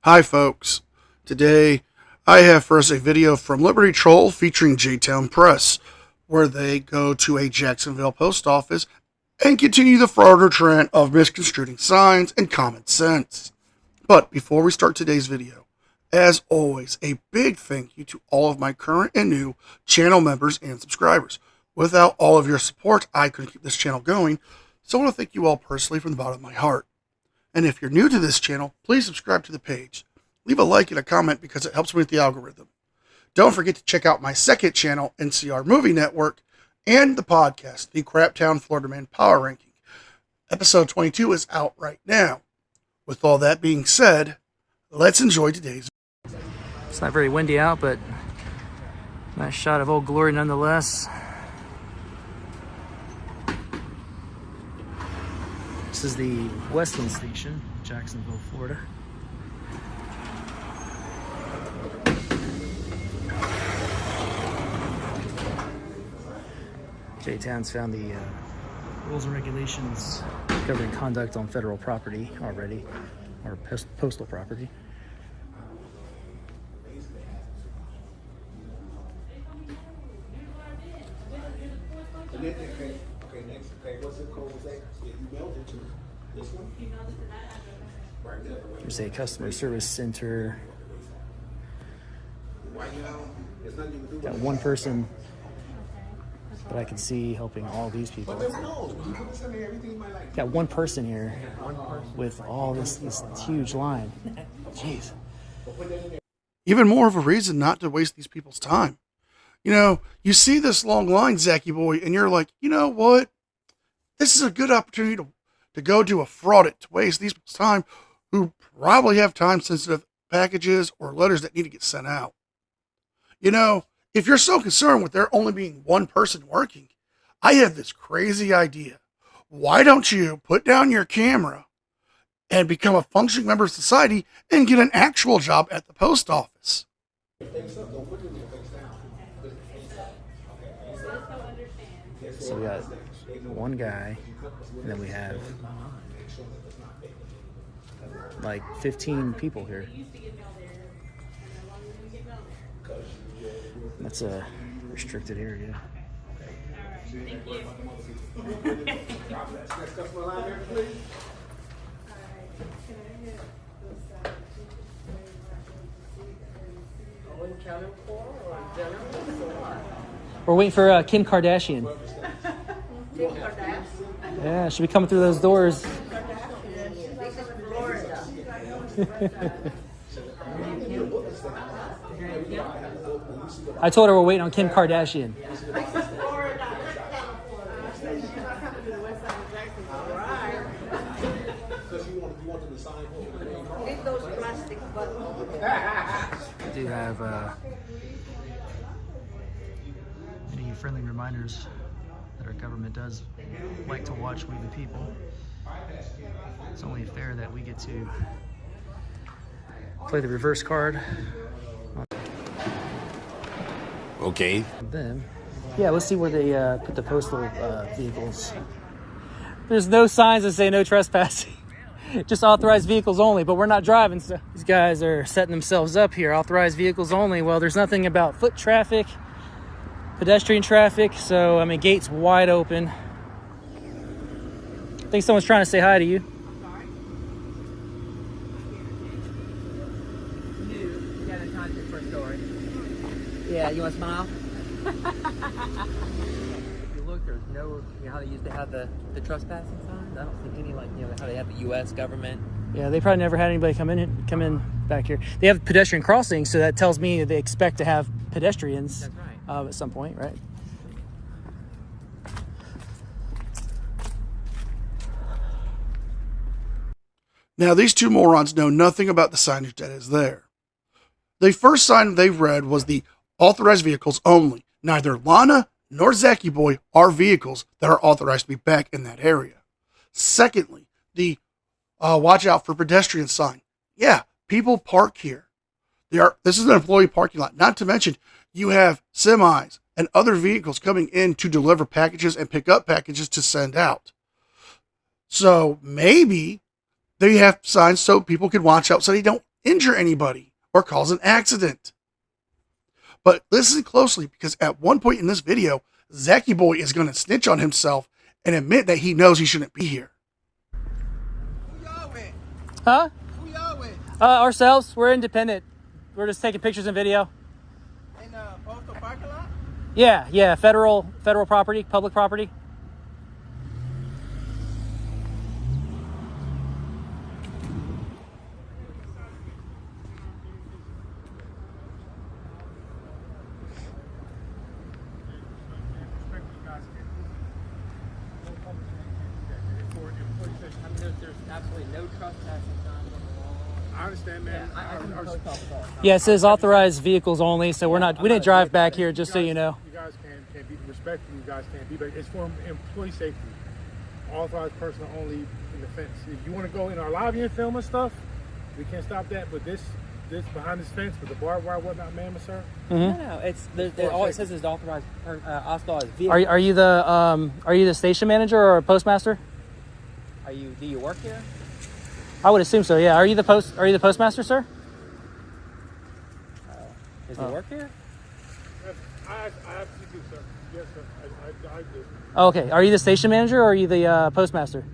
Hi folks, today I have for us a video from Liberty Troll featuring J-Town Press, where they go to a Jacksonville post office and continue the frauditor trend of misconstruing signs and common sense. But before we start today's video, as always, a big thank you to all of my current and new channel members and subscribers. Without all of your support, I couldn't keep this channel going, so I want to thank you all personally from the bottom of my heart. And if you're new to this channel, please subscribe to the page. Leave a like and a comment because it helps me with the algorithm. Don't forget to check out my second channel, NCR Movie Network, and the podcast, the Craptown Florida Man Power Ranking. Episode 22 is out right now. With all that being said, let's enjoy today's video. It's not very windy out, but nice shot of Old Glory nonetheless. This is the Westland Station, Jacksonville, Florida. J-Town's found the rules and regulations governing conduct on federal property already, or postal property. There's a customer service center. Got one person that I can see helping all these people. Got one person here with all this huge line. Jeez. Even more of a reason not to waste these people's time. You know, you see this long line, Zachy boy, and you're like, you know what? This is a good opportunity to go do a fraud it, to waste these people's time who probably have time-sensitive packages or letters that need to get sent out. You know, if you're so concerned with there only being one person working, I have this crazy idea. Why don't you put down your camera and become a functioning member of society and get an actual job at the post office? So we got one guy, and then we have like 15 people here. That's a restricted area. We're waiting for Kim Kardashian. Yeah, she'll be coming through those doors. I told her we're waiting on Kim Kardashian. I do have many friendly reminders that our government does like to watch We the People. It's only fair that we get to play the reverse card. Okay. Then, yeah, let's see where they put the postal vehicles. There's no signs that say no trespassing. Just authorized vehicles only, but we're not driving, so these guys are setting themselves up here. Authorized vehicles only. Well, there's nothing about foot traffic, pedestrian traffic, so I mean, gates wide open. I think someone's trying to say hi to you. You got a content for a story. Yeah, you want to smile? If you look, there's no, you know how they used to have the trespassing signs? I don't see any, like, you know, how they have the U.S. government. Yeah, they probably never had anybody come in back here. They have pedestrian crossings, so that tells me they expect to have pedestrians. That's right. At some point, right? Now, these two morons know nothing about the signage that is there. The first sign they read was the authorized vehicles only. Neither Lana nor Zachy Boy are vehicles that are authorized to be back in that area. Secondly, the watch out for pedestrian sign. Yeah, people park here. This is an employee parking lot. Not to mention, you have semis and other vehicles coming in to deliver packages and pick up packages to send out. So maybe they have signs so people can watch out so they don't injure anybody or cause an accident. But listen closely, because at one point in this video, Zachy Boy is going to snitch on himself and admit that he knows he shouldn't be here. Who y'all with? Huh? Who y'all with? Ourselves. We're independent. We're just taking pictures and video. In the postal parking lot? Yeah. Federal property, public property. There's absolutely no trespassing signs on the wall. I understand, man. I can post office all the time. Yeah, it says authorized vehicles only, so we didn't drive back here, just so you know. You guys can't be respectful. You guys can't be, but it's for employee safety. Authorized person only in the fence. If you want to go in our lobby and film and stuff, we can't stop that. But this behind this fence with the barbed wire, whatnot, ma'am, sir. No, all it says is authorized vehicle. Are you the station manager or postmaster? Do you work here? I would assume so. Yeah. Are you the postmaster, sir? Does he work here? I actually do, sir. Yes, sir. I do. Oh, okay. Are you the station manager or are you the postmaster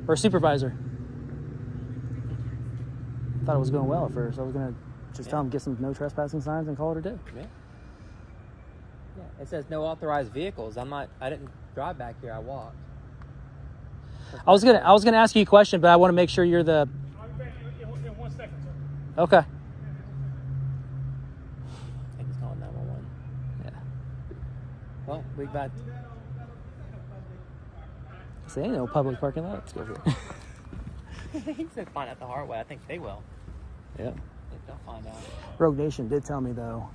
or supervisor? I thought it was going well at first. I was gonna just tell him get some no trespassing signs and call it a day. Yeah. It says no authorized vehicles. I didn't drive back here. I walked. I was gonna ask you a question, but I want to make sure you're the. I'll be back in 1 second, sir. Okay. I think he's calling 911. Yeah. Well, we got. Say ain't no public parking lot. Let's go for it. He said find out the hard way. I think they will. Yeah. They'll find out. Rogue Nation did tell me though,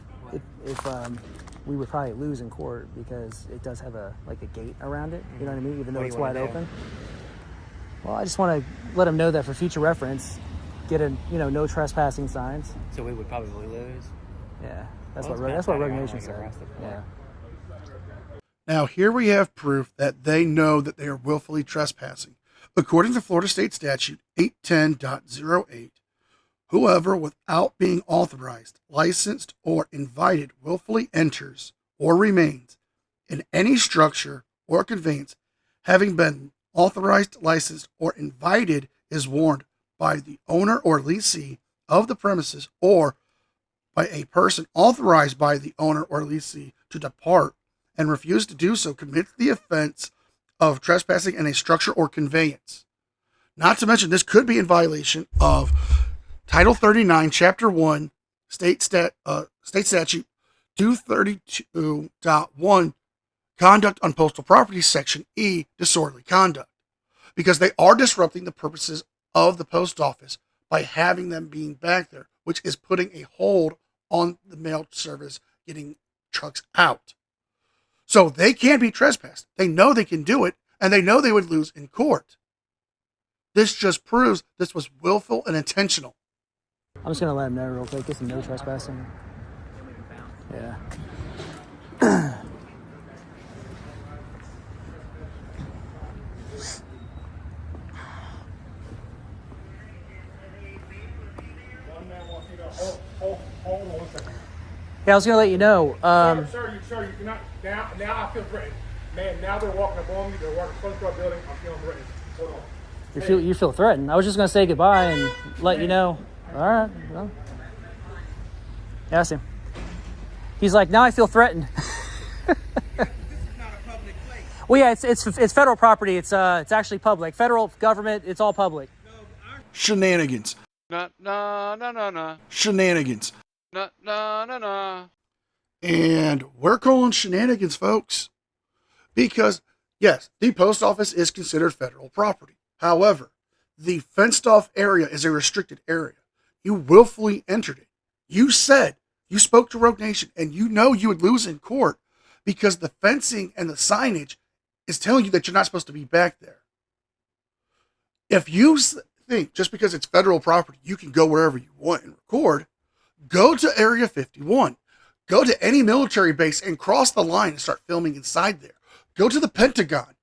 if we would probably lose in court because it does have a gate around it. You know what I mean? Even though What do it's you wanna wide do? open. Well, I just want to let them know that for future reference, get no trespassing signs. So we would probably lose. Yeah, that's Well, what it's Rogue kinda Nation like said. arrested for Yeah. Now, here we have proof that they know that they are willfully trespassing. According to Florida State Statute 810.08, whoever without being authorized, licensed, or invited willfully enters or remains in any structure or conveyance having been authorized, licensed, or invited is warned by the owner or lessee of the premises or by a person authorized by the owner or lessee to depart and refuse to do so commits the offense of trespassing in a structure or conveyance. Not to mention, this could be in violation of Title 39, Chapter 1, State Statute 232.1, Conduct on Postal Property, Section E, disorderly conduct, because they are disrupting the purposes of the post office by having them being back there, which is putting a hold on the mail service getting trucks out. So they can be trespassed. They know they can do it, and they know they would lose in court. This just proves this was willful and intentional. I'm just gonna let them know real quick. Get some no trespassing. Yeah. Hold on 1 second. Yeah, I was gonna let you know. Sir, you cannot. Now I feel threatened. Man, now they're walking up on me. They're walking close to our building. I'm feeling threatened. Hold on. You feel threatened. I was just gonna say goodbye and let you know. All right. Well, yeah, that's him. He's like, now I feel threatened. This is not a public place. Well, yeah, it's federal property. It's actually public. Federal government. It's all public. Shenanigans. Na na na na na Shenanigans. na na na na. And we're calling shenanigans, folks, because yes, the post office is considered federal property. However, the fenced off area is a restricted area. You willfully entered it. You said, you spoke to Rogue Nation, and you know you would lose in court because the fencing and the signage is telling you that you're not supposed to be back there. If you think just because it's federal property, you can go wherever you want and record, go to Area 51. Go to any military base and cross the line and start filming inside there. Go to the Pentagon.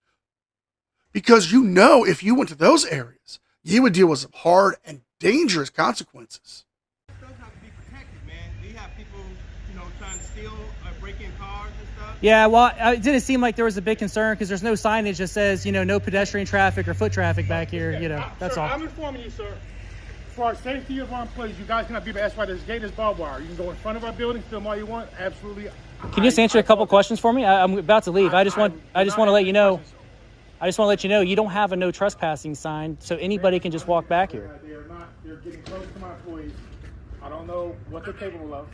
Because you know if you went to those areas, you would deal with some hard and dangerous consequences. Those have to be protected, man. You have people, trying to steal or break in cars and stuff. Yeah, well, it didn't seem like there was a big concern because there's no signage that says, no pedestrian traffic or foot traffic back here, that's sir, all. I'm informing you, sir. For our safety of our employees, you guys cannot be, that's why this gate is barbed wire. You can go in front of our building, film all you want, absolutely. Can you just answer a couple questions for me? I'm about to leave. I just want to let you know. I just want to let you know you don't have a no trespassing sign, so anybody can just walk back here. They're getting close to my employees. I don't know what they're capable of.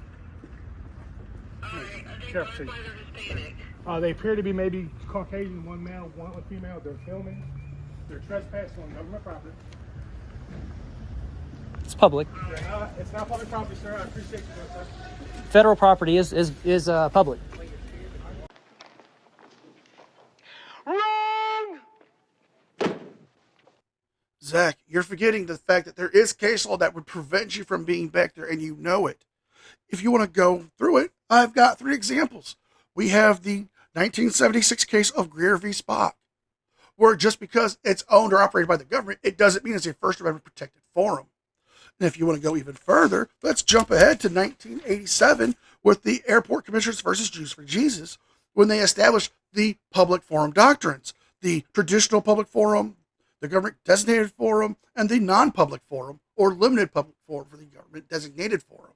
Careful, they appear to be maybe Caucasian, one male, one female. They're filming. They're trespassing on government property. It's public. It's not public property, sir. I appreciate you, sir. Federal property is public. Zach, you're forgetting the fact that there is case law that would prevent you from being back there, and you know it. If you want to go through it, I've got 3 examples. We have the 1976 case of Greer v. Spock, where just because it's owned or operated by the government, it doesn't mean it's a First Amendment protected forum. And if you want to go even further, let's jump ahead to 1987 with the Airport Commissioners versus Jews for Jesus, when they established the public forum doctrines, the traditional public forum, the government designated forum, and the non-public forum or limited public forum for the government designated forum.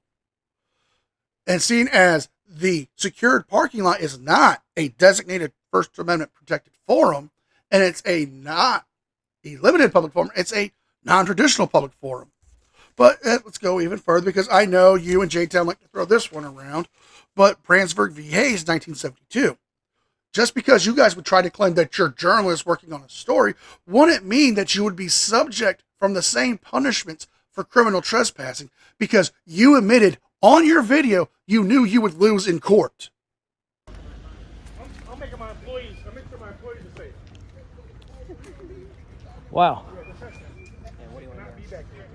And seeing as the secured parking lot is not a designated First Amendment protected forum, and it's not a limited public forum, it's a non-traditional public forum. But let's go even further, because I know you and J-Town like to throw this one around, but Brandsburg v. Hayes, 1972. Just because you guys would try to claim that you're journalists working on a story, wouldn't mean that you would be subject from the same punishments for criminal trespassing, because you admitted on your video you knew you would lose in court. I'm making sure my employees are safe. Wow. What do you want to be back here?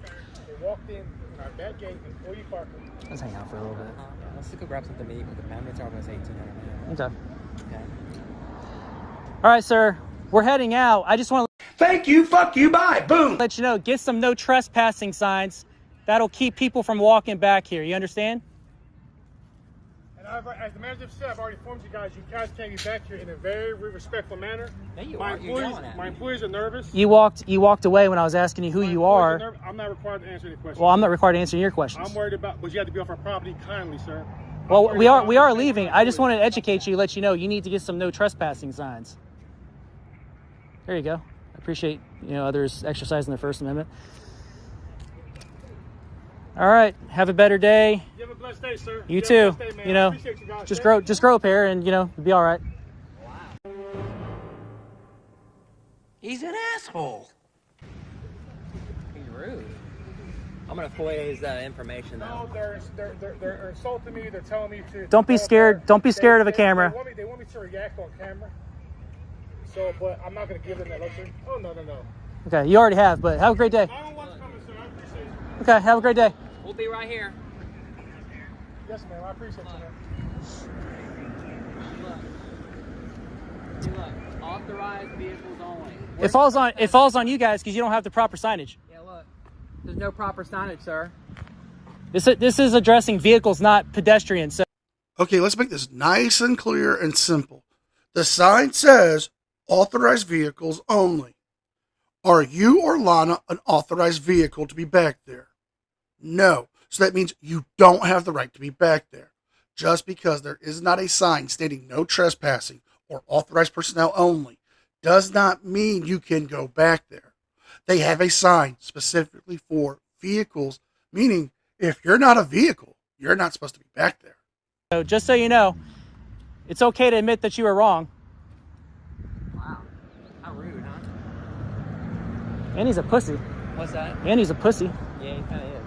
They walked in our back gate, employee parking. Let's hang out for a little bit. Let's go grab something to eat. The permits are almost 1,800 now. Okay. Okay. All right, sir. We're heading out. I just want to Thank you, fuck you, bye, boom. let you know, get some no trespassing signs. That'll keep people from walking back here. You understand? And as the manager said, I've already informed you guys can't be back here in a very respectful manner. Yeah, My employees are nervous. You walked away when I was asking you who you are. I'm not required to answer any questions. Well, I'm not required to answer your questions. I'm worried about, but you have to be off our property kindly, sir. Well, we are leaving. I just wanted to educate you, let you know you need to get some no trespassing signs. There you go. I appreciate others exercising their First Amendment. All right. Have a better day. You have a blessed day, sir. You too. Day, man. I appreciate you guys. Just grow up here, and you'll be all right. He's an asshole. He's rude. I'm gonna FOIA his information No, though. they're insulting me. They're telling me to. Don't be scared. Don't be scared of a camera. They want me to react on camera. So, but I'm not gonna give them that luxury. Oh no. Okay, you already have, but have a great day. I don't want to come in, sir. I appreciate you. Okay, have a great day. We'll be right here. Yes, ma'am. I appreciate you, man. Look, authorized vehicles only. It falls on you guys because you don't have the proper signage. Yeah, look. There's no proper signage, sir. This is addressing vehicles, not pedestrians. So Okay, let's make this nice and clear and simple. The sign says authorized vehicles only. Are you or Lana an authorized vehicle to be back there? No. So that means you don't have the right to be back there. Just because there is not a sign stating no trespassing or authorized personnel only does not mean you can go back there. They have a sign specifically for vehicles, meaning if you're not a vehicle, you're not supposed to be back there. So just so you know, it's okay to admit that you were wrong. Wow. How rude, huh? And he's a pussy. What's that? And he's a pussy. Yeah, he kind of is.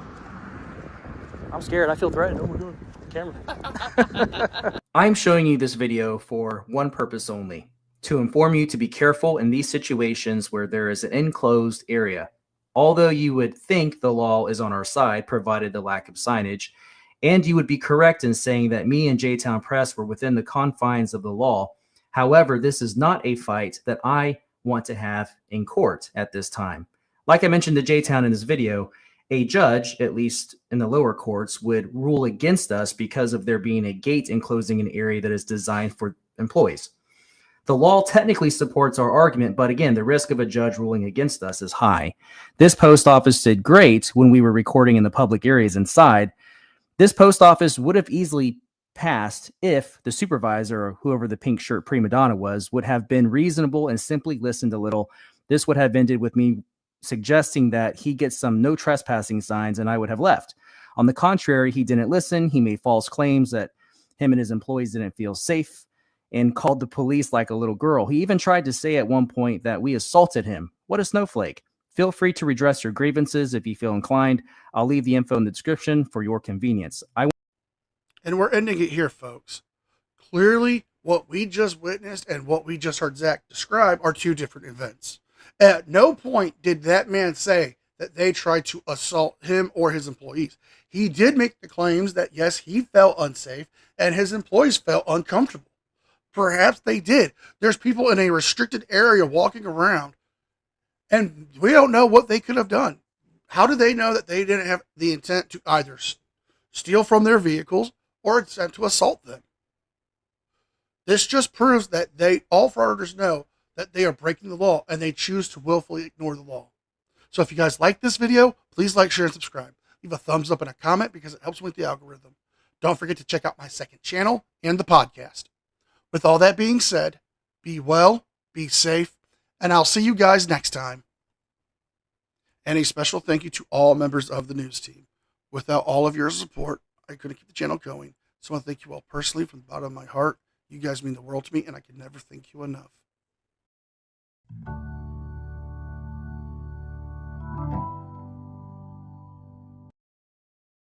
I'm scared. I feel threatened. Oh my God. Camera. I'm showing you this video for one purpose only, to inform you to be careful in these situations where there is an enclosed area. Although you would think the law is on our side, provided the lack of signage, and you would be correct in saying that me and J-Town Press were within the confines of the law. However, this is not a fight that I want to have in court at this time. Like I mentioned to J-Town in this video, A judge, at least in the lower courts, would rule against us because of there being a gate enclosing an area that is designed for employees. The law technically supports our argument, but again, the risk of a judge ruling against us is high. This post office did great when we were recording in the public areas inside. This post office would have easily passed if the supervisor, or whoever the pink shirt prima donna was, would have been reasonable and simply listened a little. This would have ended with me suggesting that he get some no trespassing signs and I would have left. On the contrary, he didn't listen. He made false claims that him and his employees didn't feel safe and called the police like a little girl. He even tried to say at one point that we assaulted him. What a snowflake. Feel free to redress your grievances if you feel inclined. I'll leave the info in the description for your convenience. And we're ending it here, folks. Clearly, what we just witnessed and what we just heard Zach describe are two different events. At no point did that man say that they tried to assault him or his employees. He did make the claims that, yes, he felt unsafe and his employees felt uncomfortable. Perhaps they did. There's people in a restricted area walking around, and we don't know what they could have done. How do they know that they didn't have the intent to either steal from their vehicles or intent to assault them? This just proves that all frauditors know that they are breaking the law and they choose to willfully ignore the law. So if you guys like this video, please like, share, and subscribe. Leave a thumbs up and a comment because it helps me with the algorithm. Don't forget to check out my second channel and the podcast. With all that being said, be well, be safe, and I'll see you guys next time. And a special thank you to all members of the news team. Without all of your support, I couldn't keep the channel going. So I want to thank you all personally from the bottom of my heart. You guys mean the world to me, and I can never thank you enough.